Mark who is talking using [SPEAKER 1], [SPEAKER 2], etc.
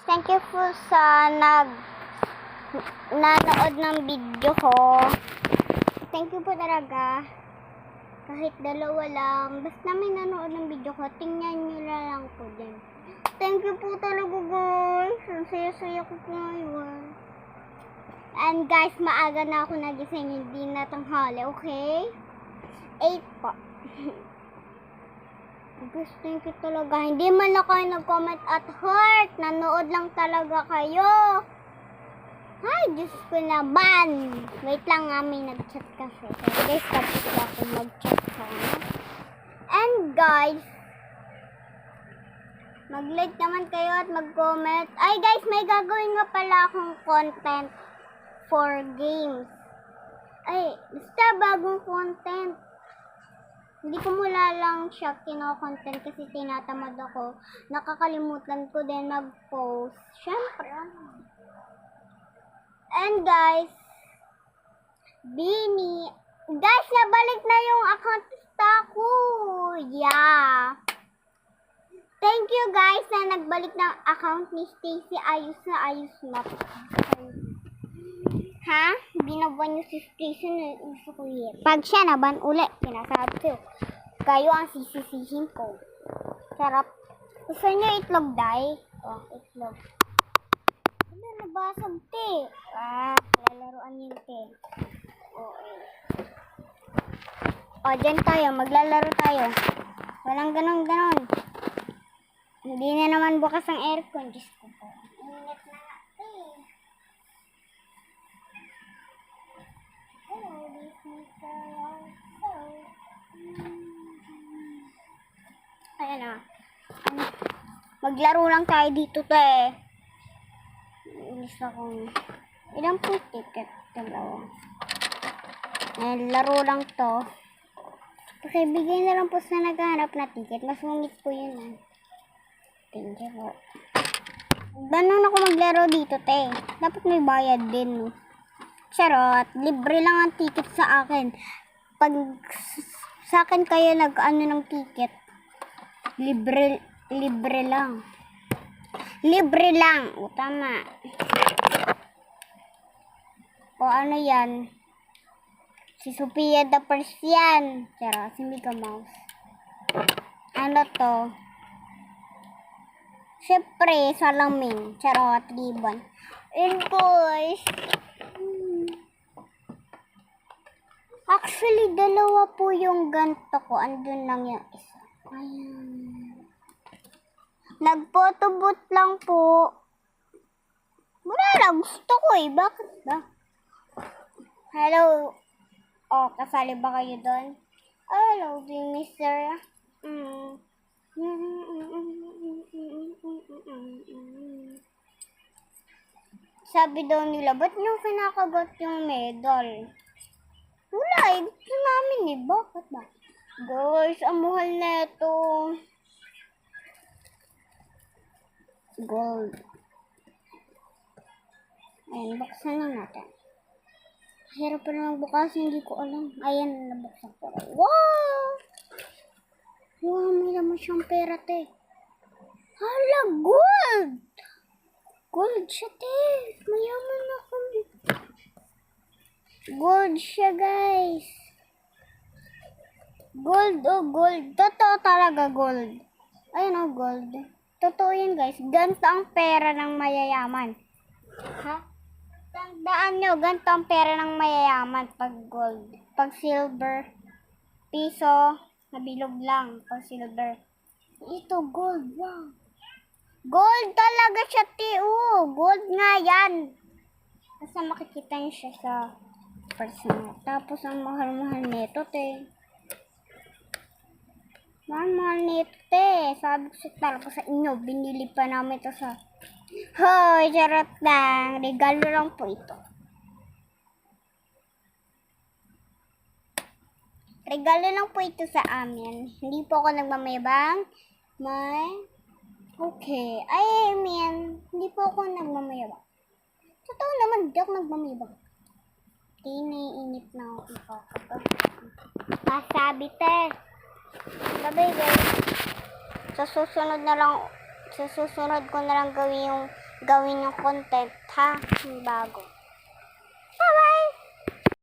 [SPEAKER 1] Thank you po sa nanood ng video ko. Thank you po talaga. Kahit dalawa lang. Basta may nanood ng video ko, tingnan nyo na lang po din. Thank you po talaga guys. Ang saya-saya ko po ngayon. And guys, maaga na ako nagising. Hindi na tanghali, okay? 8 po. Gusto ko talaga. Hindi man na kayo nag-comment at heart. Nanood lang talaga kayo. Ay, Diyos ko naman. Wait lang nga, may nag-chat kasi. So guys, tapos ako mag-chat sa ano. And guys, mag-like naman kayo at mag-comment. Ay guys, may gagawin nga pala akong content for games. Ay, basta bagong content. Hindi ko mula lang siya kino-content kasi tinatamad ako. Nakakalimutan ko din mag-post. Syempre. And guys, Bini. Guys, nabalik na yung account ko. Yeah. Thank you guys na nagbalik ng account ni Stacy. Ayos na. Ha? Binaban niyo si Stacy na gusto ko yun. Pag siya naban ulit, sinasabi ko. Kayo ang sisisihin ko. Sarap. Gusto niyo itlog, day? Oh, itlog. Ano, nabasag, te? Lalaroan yun, te. O, dyan tayo. Maglalaro tayo. Walang ganon. Hindi na naman bukas ang aircon. Diyos ko po. Ingat na nga, te. Ayan na. Maglaro lang tayo dito, te. Inis akong... Ilang po ticket? Dalawa. Ayan, laro lang to. Kasi bigay na lang po sa naghahanap na ticket. Masungit po yun, Thank you po. Ganun ako maglaro dito, te. Dapat may bayad din, Charot. Libre lang ang ticket sa akin. Pag sa akin kayo nag-ano ng ticket, libre lang. Libre lang. O, tama. O, ano yan? Si Sophia the Persian. Charot. Si Mickey Mouse. Ano to? Siyempre, salamin. Charot. Ribbon. And guys, actually, dalawa po yung ganto ko. Andun lang yung isa. Ayan. Nag-photobooth lang po. Wala lang. Gusto ko Bakit ba? Hello. Oh, kasali ba kayo doon? Hello, mister. Sabi daw nila, ba't nyo kinakagat yung medal? Wala, gusto namin Bakit ba? Guys, ang mahal na ito. Gold. Ayan, buksan lang natin. Hirap pa naman bukas, hindi ko alam. Ayan, nabuksan ko. Wow! Wow, may naman siyang pera, te. Hala, gold! Gold siya, te. Mayaman ako. Gold siya, guys. Gold, gold. Totoo talaga, gold. Ayun, gold. Totoo yan, guys. Ganito ang pera ng mayayaman. Ha? Tandaan nyo, ganito ang pera ng mayayaman pag gold. Pag silver, piso, nabilog lang. Pag silver. Ito, gold. Wow. Gold talaga siya, Tio. Gold nga yan. Basta makikita nyo siya sa personal. Tapos, ang mahal-mahal nito, te. Mahal-mahal nito, te. Sabi ko sa talaga sa inyo, binili pa namin ito sa... Hoy, charot lang. Regalo lang po ito. Regalo lang po ito sa amin. Hindi po ako nagmamayabang. Okay. I mean, hindi po ako nagmamayabang. Totoo naman, di ako nagmamayabang. Naiinip na ako. Masabi, te. Gabi, guys. Sa susunod ko na lang gawin yung gawin ng content, ha? Yung bago.